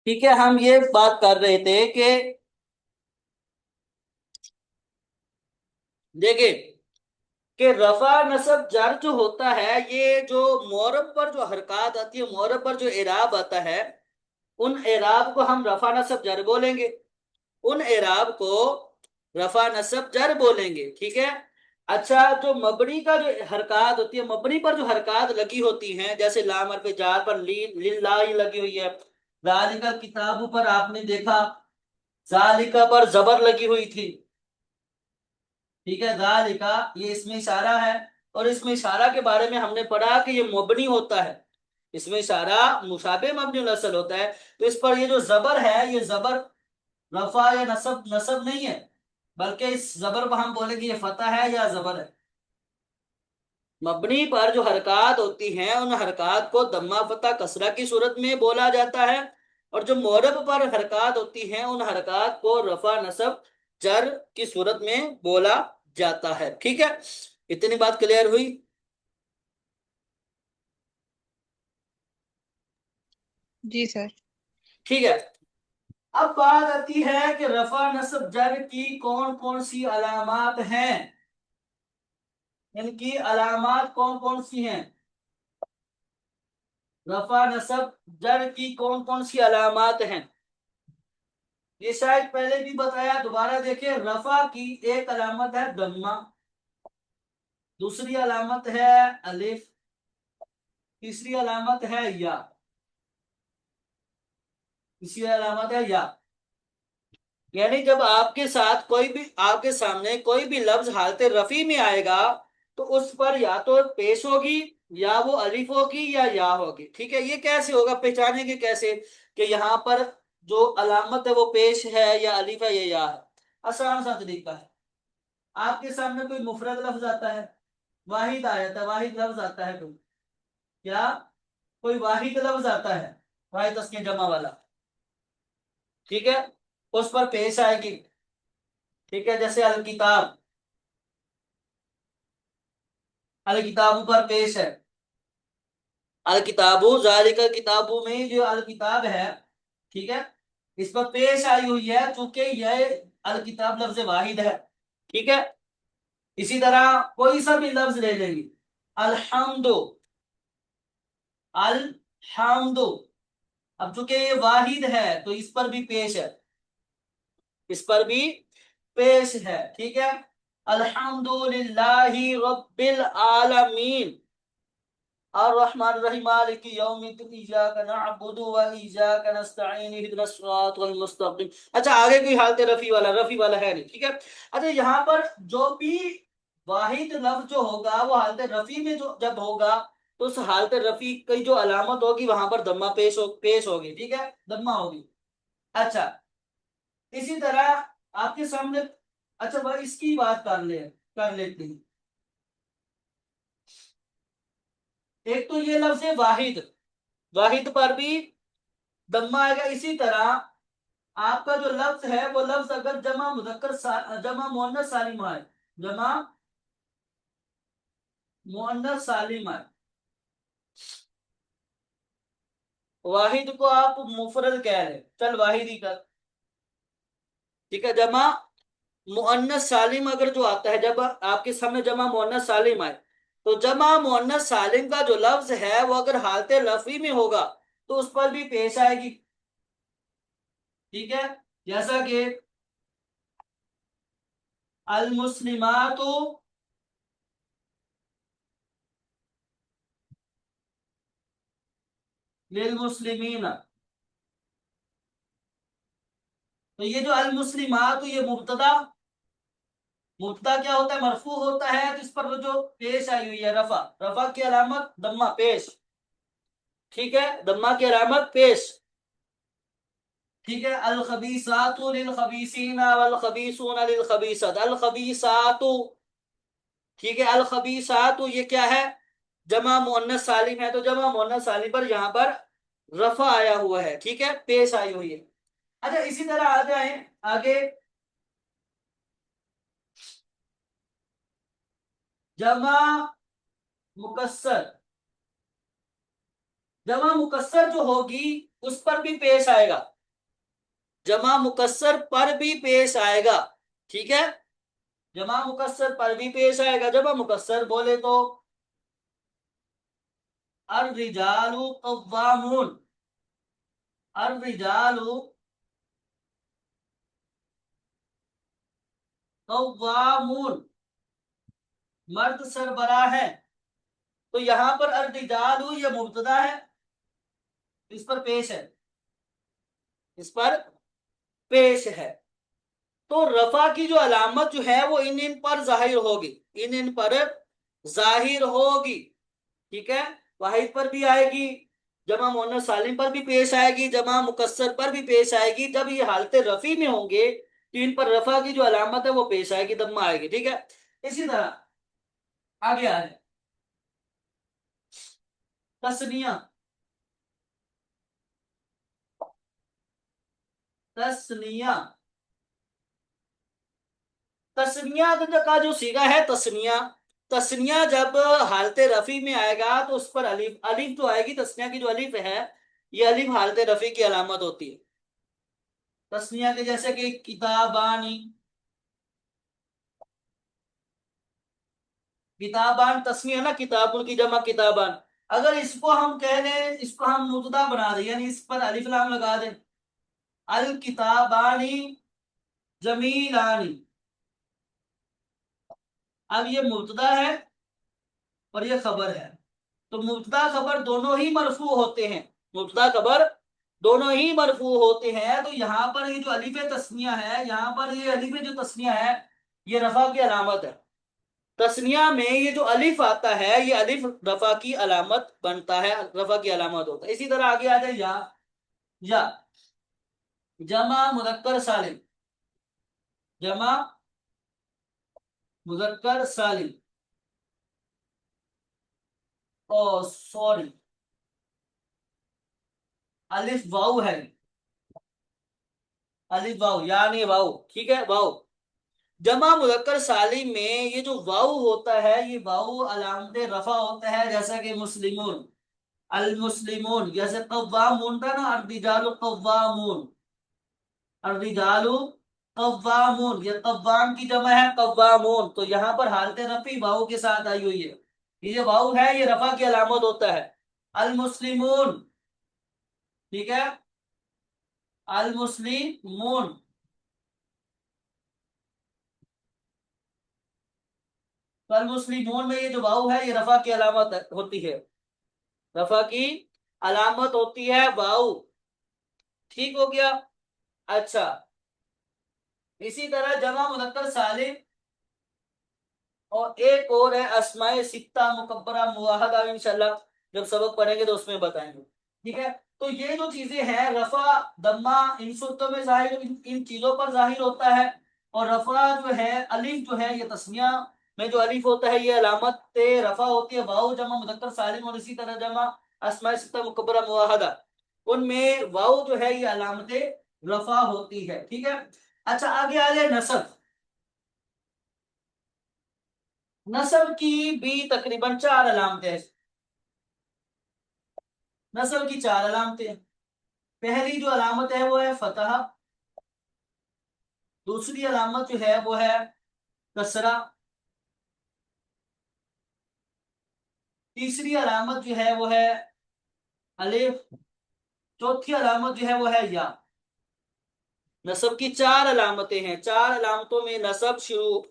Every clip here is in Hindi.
ठीक है, हम ये बात कर रहे थे कि देखिए कि रफा नसब जर जो होता है, ये जो मोरब पर जो हरकत आती है, मोरब पर जो एराब आता है, उन एराब को हम रफा नसब जर बोलेंगे। उन एराब को रफा नसब जर बोलेंगे। ठीक है। अच्छा, जो मबनी का जो हरकत होती है, मबनी पर जो हरकत लगी होती हैं, जैसे लाम हरफ जार पर ली लिल्ला ही लगी हुई है। जालिका किताबु पर आपने देखा जालिका पर जबर लगी हुई थी। ठीक है, जालिका ये इसमें इशारा है। और इसमें इशारा के बारे में हमने पढ़ा कि ये मबनी होता है। इसमें इशारा मुशाबे मबनी असल होता है। तो इस पर ये जो जबर है, ये जबर रफा या नसब नसब नहीं है, बल्कि इस जबर पर हम बोलेंगे ये फतह है या जबर है। मबनी पर जो हरकत होती हैं, उन हरकत को दम्मा फतह कसरा की सूरत में बोला जाता है। और जो मोरब पर हरकत होती हैं, उन हरकत को रफा नसब जर की सूरत में बोला जाता है। ठीक है, इतनी बात क्लियर हुई। जी सर। ठीक है, अब बात आती है कि रफा नसब जर की कौन कौन सी अलामात हैं। इनकी अलामात कौन कौन सी हैं। रफा नसब जर की कौन कौन सी अलामात हैं, ये शायद पहले भी बताया, दोबारा देखिए। रफा की एक अलामत है दम्मा, दूसरी अलामत है अलिफ, तीसरी अलामत है या। तीसरी अलामत है या। यानी जब आपके साथ कोई भी, आपके सामने कोई भी लफ्ज हालत रफी में आएगा, तो उस पर या तो पेश होगी, या वो अलिफ होगी, या होगी। ठीक है, ये कैसे होगा, पहचानेंगे कैसे कि यहाँ पर जो अलामत है वो पेश है या अलिफ है या है। आसान सा तरीका है। आपके सामने कोई मुफरद लफ्ज आता है, वाहिद आयत है, वाहिद लफ्ज आता है कोई, क्या कोई वाहिद लफ्ज आता है, वाहिद तस्नीह जमा वाला। ठीक है, उस पर पेश आएगी। ठीक है, जैसे अल किताब, अल किताबों पर पेश है। अल किताबु जालिका किताबु में जो अल किताब है, ठीक है, इस पर पेश आई हुई है, चूंकि यह अल किताब लफ्ज वाहिद है। ठीक है, इसी तरह कोई सा भी लफ्ज ले लेंगे, अल्हम्दु, अल हामदो। अब चूंकि ये वाहिद है, तो इस पर भी पेश है, इस पर भी पेश है। ठीक है, अल्हम्दुलिल्लाहि रब्बिल आलमीन अर्रहमान रहीम मालिकी यौमिद्दीन इय्याका नअबुदु व इय्याका नस्तईन इहदिनस सिरातल मुस्तकीम। अच्छा, आगे कोई हालत रफी वाला है नहीं। ठीक है। अच्छा, यहाँ पर जो भी वाहिद लफ्ज जो होगा, वो हालत रफी में जो जब होगा, तो उस हालत रफी की जो अलामत होगी, वहां पर दम्मा पेश होगी। ठीक है, दम्मा होगी। अच्छा, इसी तरह आपके सामने, अच्छा भाई इसकी बात कर लेते हैं। एक तो ये लफ्ज है वाहिद, वाहिद पर भी दम्मा आएगा। इसी तरह आपका जो लफ्ज है, वो लफ्ज अगर जमा मुअन्नस सालिम आए, जमा मुअन्नस सालिम आए, वाहिद को आप मुफरद कह रहे, चल वाहिद ही कर। ठीक है, जमा मुअन्नस सालिम अगर जो आता है, जब आपके सामने जमा मुअन्नस सालिम आए, तो जमा मुअन्नस सालिम का जो लफ्ज है, वो अगर हालत लफी में होगा, तो उस पर भी पेश आएगी। ठीक है, जैसा कि अल मुस्लिमातु लिल मुस्लिमीन। तो ये जो अल मुस्लिमात, ये मुब्तदा, मुब्तदा क्या होता है, मरफू होता है, तो इस पर वो जो पेश आई हुई है रफा, रफा की अलामत दम्मा पेश। ठीक है, दम्मा की अलामत पेश। ठीक है, अल खबीसातु लिल खबीसीन वल खबीसून लिल खबीसत, अल खबीसातु। ठीक है, अल खबीसातु ये क्या है, जमा मुअन्नस सालिम है, तो जमा मुअन्नस सालिम पर यहाँ पर रफा आया हुआ है। ठीक है, पेश आई हुई है। अच्छा, इसी तरह आ जाए आगे, जमा मुकस्सर, जमा मुकस्सर जो होगी, उस पर भी पेश आएगा। जमा मुकस्सर पर भी पेश आएगा। ठीक है, जमा मुकस्सर पर भी पेश आएगा। जमा मुकस्सर बोले तो अर रिजालु कव्वामून, अर रिजालु कव्वामून, मर्द सरबराह है। तो यहां पर अर रिजालु ये मुब्तदा है, इस पर पेश है, इस पर पेश है। तो रफा की जो अलामत जो है वो इन इन पर जाहिर होगी, इन इन पर जाहिर होगी। ठीक है, वाहिद पर भी आएगी, जमा मोहन्नस सालिम पर भी पेश आएगी, जमा मुकस्सर पर भी पेश आएगी। जब ये हालत रफी में होंगे तो इन पर रफा की जो अलामत है वो पेश आएगी, दम्मा आएगी। ठीक है, इसी तरह आगे आ रहे तस्निया, तस्निया, तस्निया का जो सीगा है तस्निया, तस्निया जब हालत रफी में आएगा तो उस पर अलिफ, अलिफ जो आएगी तस्निया की जो अलिफ है, ये अलिफ हालत रफी की अलामत होती है। तस्निया के जैसे कि किताबानी, किताबान तस्निया ना, किताबुल की जमा किताबान। अगर इसको हम कह लें, इसको हम मुब्तदा बना दें, यानी इस पर अलिफ लाम लगा दें, अल किताबानी जमीलानी। अब ये मुब्तदा है और ये खबर है, तो मुब्तदा खबर दोनों ही मरफू होते हैं, मुब्तदा खबर दोनों ही मरफू होते हैं। तो यहाँ पर ये जो अलिफ तस्निया है, यहाँ पर ये अलिफ जो तस्निया है ये रफा की अलामत है। तस्निया में ये जो अलिफ आता है ये अलिफ रफा की अलामत बनता है, रफा की अलामत होता है। इसी तरह आगे आ जाए या जमा मुजक्कर सालिम, जमा मुजक्कर सालिम, ओ सॉरी, अलिफ वाऊ है, अलिफ वाऊ यानी वाऊ। ठीक है, वाऊ जमा मुजक्कर सालिम में ये जो वाऊ होता है ये वाऊ अलामत रफा होता है। जैसा कि मुस्लिमून, अल मुस्लिमून, जैसे कव्वामून था ना, अर्रिजालु कव्वामून, अर्रिजालु कव्वामून, ये कव्वाम की जमा है कव्वामून। तो यहाँ पर हालत रफी वाऊ के साथ आई हुई है, ये वाऊ है ये रफा की अलामत होता है। अल मुस्लिमून, ठीक है, अल मुस्लिमून, तो अल मुस्लिमून में ये जो वाऊ है ये रफा की अलामत होती है, रफा की अलामत होती है वाऊ। ठीक हो गया। अच्छा, इसी तरह जमा मुनक्कर सालिम और एक और है अस्माए सित्ता मुकब्बरा मुवाहदा, इंशाल्लाह जब सबक पढ़ेंगे तो उसमें बताएंगे। ठीक है, तो ये जो चीजें हैं रफा दम्मा इन सूरतों में जाहिर, इन चीजों पर जाहिर होता है। और रफा जो है अलिफ जो है ये तस्निया में जो अलिफ होता है ये अलामत रफा होती है, वाऊ जमा मुदक्कर सालिम और इसी तरह जमा अस्माए सित्ता मुकब्बरा मुवाहदा, उनमें वाऊ जो है ये अलामत रफा होती है। ठीक है, अच्छा आगे आ जाए नसब। नस्ल की भी तकरीबन चार अलामतें हैं, नस्ल की चार अलामतें। पहली जो अलामत है वो है फतह, दूसरी अलामत जो है वो है कसरा, तीसरी अलामत जो है वो है अलिफ, चौथी अलामत जो है वो है या। नस्ब की चार अलामतें हैं, चार अलामतों में नस्ब शुरू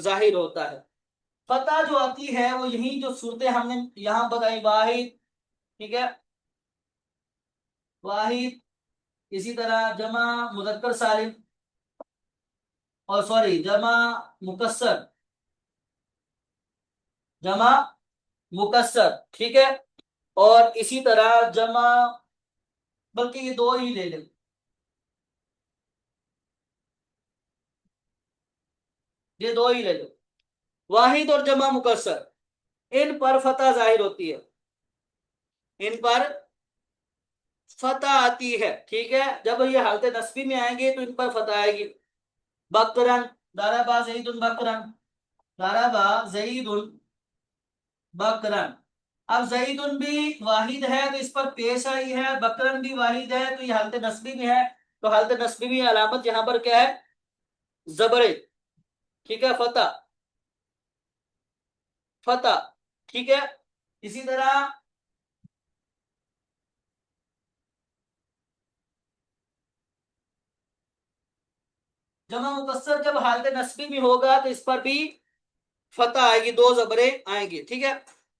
जाहिर होता है। फतह जो आती है वो यही जो सूरतें हमने यहाँ बताई, वाहिद, ठीक है, वाहिद, इसी तरह जमा मुजक्कर सालिम, और सॉरी जमा मुकस्सर, जमा मुकस्सर, ठीक है, और इसी तरह जमा, बल्कि ये दो ही ले ले, ये दो ही ले लो, वाहिद और जमा मुकस्सर, इन पर फतह जाहिर होती है, इन पर फतह आती है। ठीक है, जब ये हालत नस्बी में आएंगे तो इन पर फतह आएगी। बकरन, दाराबा जईदुन बकरन, दाराबा जईदुन बकरन। अब जईदुन भी वाहिद है तो इस पर पेश आई है, बकरन भी वाहिद है तो ये हालत नस्बी में है, तो हालत नस्बी में अलामत यहां पर क्या है? जबरे। ठीक है, फतह। फतह। ठीक है। इसी तरह जमा मुकस्सर जब हालत नस्बी में होगा तो इस पर भी फतह आएगी, दो जबरे आएंगे। ठीक है।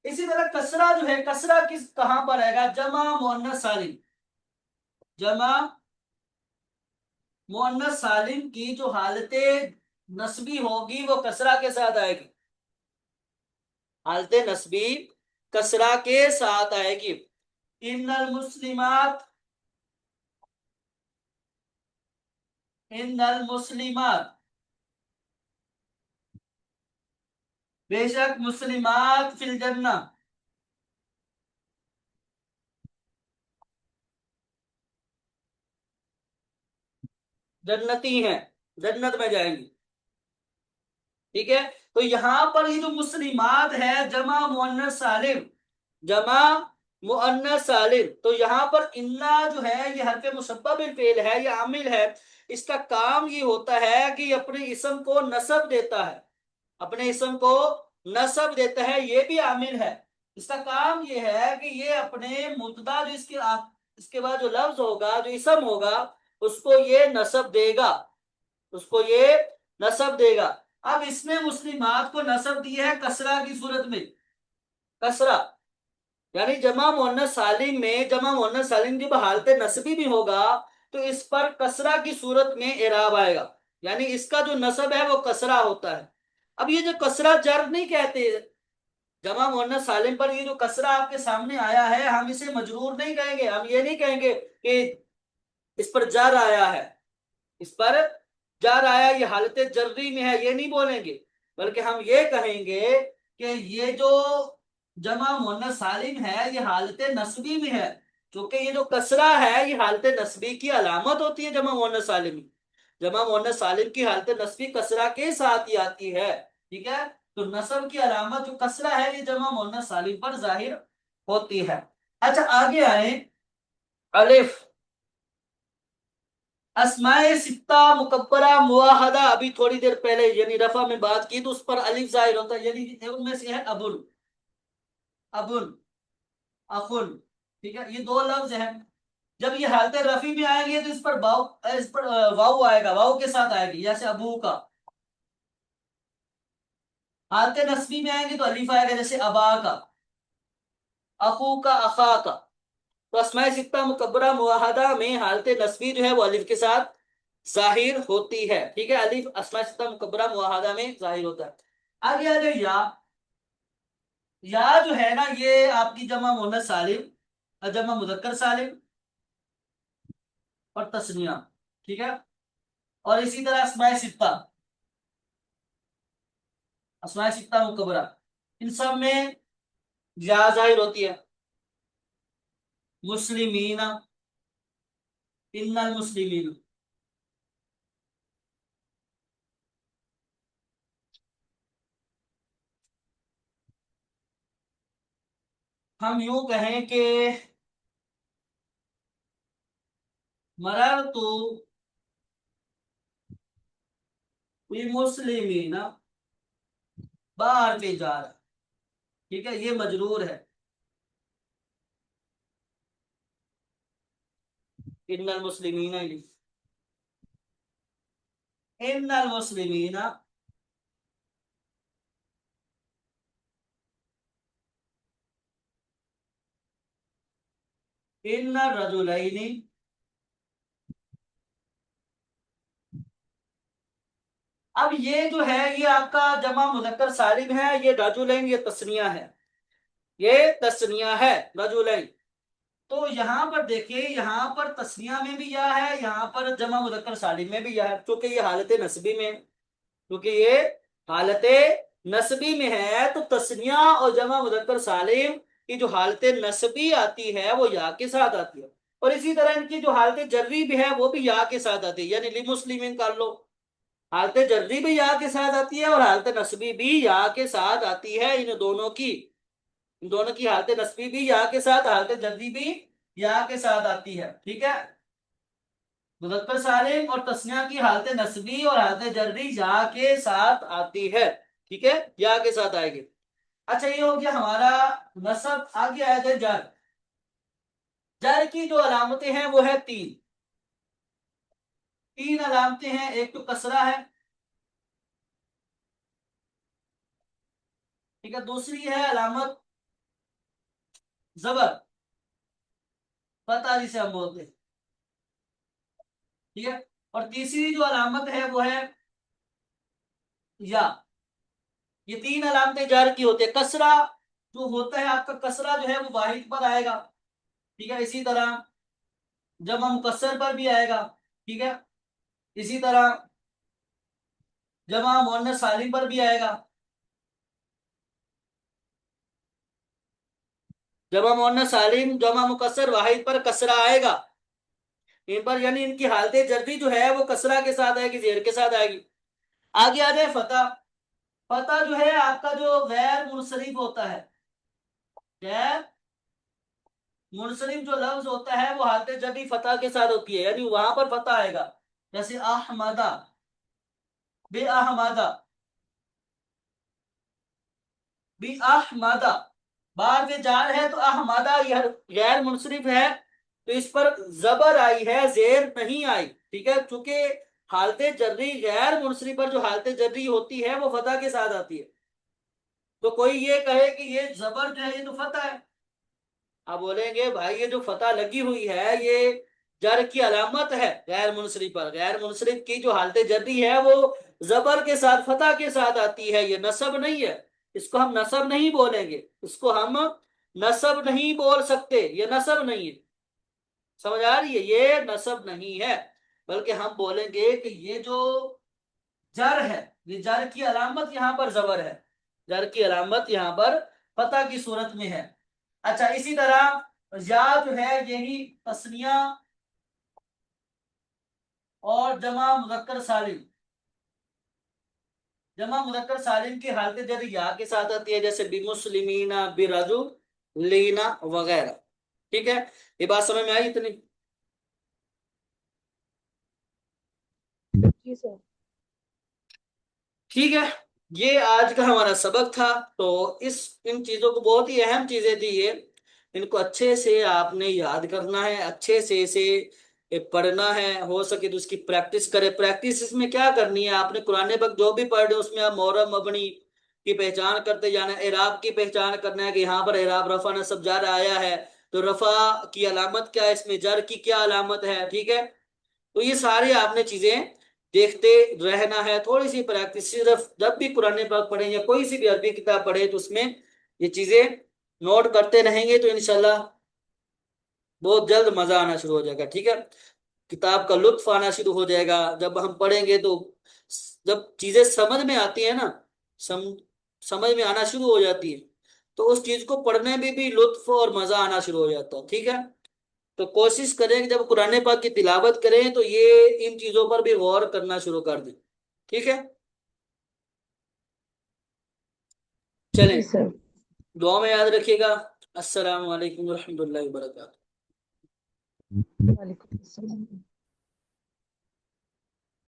इसी तरह कसरा जो है, कसरा किस कहां पर आएगा? जमा मुअन्नस सालिम। जमा मुअन्नस सालिम की जो हालत नस्बी होगी वो कसरा के साथ आएगी। हालत नस्बी कसरा के साथ आएगी। इन्नल मुस्लिमात। इन्नल मुस्लिमात। बेशक मुस्लिमात फिल जन्ना। जन्नती हैं, जन्नत में जाएंगी। ठीक है। तो यहां पर ये जो मुस्लिमात है जमा मुअन्नस सालिम। जमा मुअन्नस सालिम, तो यहां पर इन्ना जो है ये हरफ मुशब्बह बिल फेल है, ये आमिल है। इसका काम ये होता है कि अपने इसम को नसब देता है। अपने इसम को नसब देता है, ये भी आमिल है। इसका काम ये है कि ये अपने मुब्तदा जो इसके बाद जो लफ्ज होगा, जो इसम होगा, उसको ये नसब देगा। उसको ये नसब देगा। अब इसने मुस्लिमात को नसब दिया है कसरा की सूरत में। कसरा यानी जमा मुअन्नस सालिम में, जमा मुअन्नस सालिम जब हालत नस्बी भी होगा तो इस पर कसरा की सूरत में इराब आएगा। यानी इसका जो नसब है वो कसरा होता है। अब ये जो कसरा जर नहीं कहते, जमा मुअन्नस सालिम पर ये जो कसरा आपके सामने आया है, हम इसे मजरूर नहीं कहेंगे। हम ये नहीं कहेंगे कि इस पर जर आया है, इस पर जर आया, ये हालत जर्री में है, ये नहीं बोलेंगे। बल्कि हम ये कहेंगे कि ये जो जमा मुअन्नस सालिम है ये हालत नस्बी में है। क्योंकि ये जो कसरा है ये हालत नस्बी की अलामत होती है जमा मुअन्नस सालिम में। जमा मुअन्नस सालिम की हालत नस्बी कसरा के साथ ही आती है। ठीक है। तो नस्ब की अलामत जो कसरा है ये जमा मुअन्नस सालिम पर जाहिर होती है। अच्छा, आगे आए। अलिफ। अस्माए सित्ता मुकब्बरा मुवाहदा, अभी थोड़ी देर पहले यानी रफा में बात की तो उस पर अलिफ जाहिर होता है, यानी उनमें से है अबुल, अबुल, अखुल। ठीक है, ये दो लफ्ज हैं। जब ये हालत रफी में आएंगे तो इस पर वाऊ आएगा, वाऊ के साथ आएगी, जैसे अबू का। हालत नस्बी में आएंगे तो अलिफ आएगा, जैसे अबा का, अखू का, अखा का। तो अस्माए सित्ता मुकब्बरा मुवाहदा में हालत नस्बी जो है वो अलिफ के साथ जाहिर होती है। ठीक है, अलिफ अस्माए सित्ता मुकब्बरा मुवाहदा में जाहिर होता है। आगे आ जाए या। या जो है ना ये आपकी जमा मुन्नस सालिम, जमा मुजक्कर सालिम और तस्निया। ठीक है। और इसी तरह अस्माए सित्ता, अस्माए सित्ता मुकब्बरा, इन सब में या जाहिर होती है। मुस्लिमीना, इन्नल मुस्लिमीन। हम यूं कहें कि मरर तो मुस्लिमीना, बाहर पे जा रहा। ठीक है, ये मजरूर है। इन्नल मुस्लिमीना, इन्नल मुस्लिमीना, इन्नल रजुलैनी। अब ये जो है ये आपका जमा मुजक्कर सालिम है, ये रजुलैन, ये तस्निया है, ये तस्निया है, रजुलैन। तो यहां पर देखिए, यहां पर तस्निया में भी या है, यहां पर जमा मुजक्कर सालिम में भी या है, क्योंकि ये हालत नस्बी में है। क्योंकि ये हालत नस्बी में है तो तस्निया और जमा मुजक्कर सालिम की जो हालत नस्बी आती है वो या के साथ आती है। और इसी तरह इनकी जो हालत जर्री भी है वो भी या के साथ आती है, यानी लिमुस्लिमीन कर लो। हालत जर्री भी या के साथ आती है और हालत नस्बी भी या के साथ आती है, इन दोनों की। इन दोनों की हालत नस्बी भी या के साथ, हालत जर्री भी या के साथ आती है। ठीक है। मुज़क्कर सालिम और तस्निया की हालत नस्बी और हालत जर्री या के साथ आती है। ठीक है, या के साथ आएगी। अच्छा, ये हो गया हमारा नसब। आगे आया था जर। जर की जो अलामतें हैं वो है तीन। तीन अलामतें हैं। एक तो कसरा है, ठीक है। दूसरी है अलामत जबर, फतह जिसे हम बोलते हैं, ठीक है। और तीसरी जो अलामत है वो है या। ये तीन अलामतें जार की होती है। कसरा जो होता है आपका, कसरा जो है वो वाहिद पर आएगा, ठीक है। इसी तरह जमा मुकस्सर पर भी आएगा, ठीक है। इसी तरह जमा मुअन्नस सालिम पर भी आएगा। जमा मुअन्नस सालिम, जमा मुकस्सर, वाहिद पर कसरा आएगा। इन पर यानी इनकी हालत जर्री जो है वो कसरा के साथ आएगी, जेर के साथ आएगी। आगे आ जाए फतह। फतह जो है आपका जो गैर मुनसरिफ होता है, गैर मुनसरिफ जो लफ्ज होता है वो हालत जर्री फतह के साथ होती है, यानी वहां पर फतह आएगा। जैसे अहमदा, बे अहमदा, बी अहमदा। बाद में जार है तो अहमदा यह गैर मुनसरिफ है, तो इस पर जबर आई है, जेर नहीं आई, ठीक है। चूंकि हालत जर्री गैर मुनसरिफ पर जो हालत जर्री होती है वो फतह के साथ आती है। तो कोई ये कहे कि ये जबर जो है ये तो फतह है, आप बोलेंगे भाई ये जो फतह लगी हुई है ये जर की अलामत है गैर मुनसरिफ पर। गैर मुनसरिफ की जो हालत जर्री है वो जबर के साथ, फतह के साथ आती है, ये नसब नहीं है। इसको हम नसब नहीं बोलेंगे, इसको हम नसब नहीं बोल सकते, ये नसब नहीं है। समझ आ रही है, ये नसब नहीं है। बल्कि हम बोलेंगे कि ये जो जर है, ये जर की अलामत यहाँ पर जबर है, जर की अलामत यहाँ पर फतह की सूरत में है। अच्छा, इसी तरह या जो है यही तस्निया और जमा मुजक्कर सालिम, जमा मुजक्कर सालिम की हालत जब या के साथ आती है, जैसे बिमुस्लिमीना, बिरजु लीना वगैरह। ठीक है, ये बात समझ में आई इतनी? जी सर। ठीक है, ये आज का हमारा सबक था। तो इस इन चीजों को, बहुत ही अहम चीजें थी ये, इनको अच्छे से आपने याद करना है, अच्छे से इसे पढ़ना है। हो सके तो उसकी प्रैक्टिस करें। प्रैक्टिस इसमें क्या करनी है, आपने कुरान पाक जो भी पढ़ रहे हो उसमें आप मोहरम मबनी की पहचान करते जाना है, एराब की पहचान करना है कि यहाँ पर एराब रफा नस्ब जार आया है, तो रफा की अलामत क्या है, इसमें जर की क्या अलामत है, ठीक है। तो ये सारी आपने चीजें देखते रहना है। थोड़ी सी प्रैक्टिस, सिर्फ जब भी कुरान पाक पढ़े या कोई सी भी अरबी किताब पढ़े तो उसमें ये चीजें नोट करते रहेंगे तो इंशाल्लाह बहुत जल्द मजा आना शुरू हो जाएगा, ठीक है। किताब का लुत्फ आना शुरू हो जाएगा जब हम पढ़ेंगे। तो जब चीजें समझ में आती है ना, सम, समझ में आना शुरू हो जाती है, तो उस चीज को पढ़ने में भी लुत्फ और मजा आना शुरू हो जाता है, ठीक है। तो कोशिश करें कि जब कुरान पाक की तिलावत करें तो ये इन चीजों पर भी गौर करना शुरू कर दें, ठीक है। जी चलें, सर। दुआ में याद रखिएगा। अस्सलाम वालेकुम रहमतुल्लाहि व बरकातहू। वालेकुम अस्सलाम।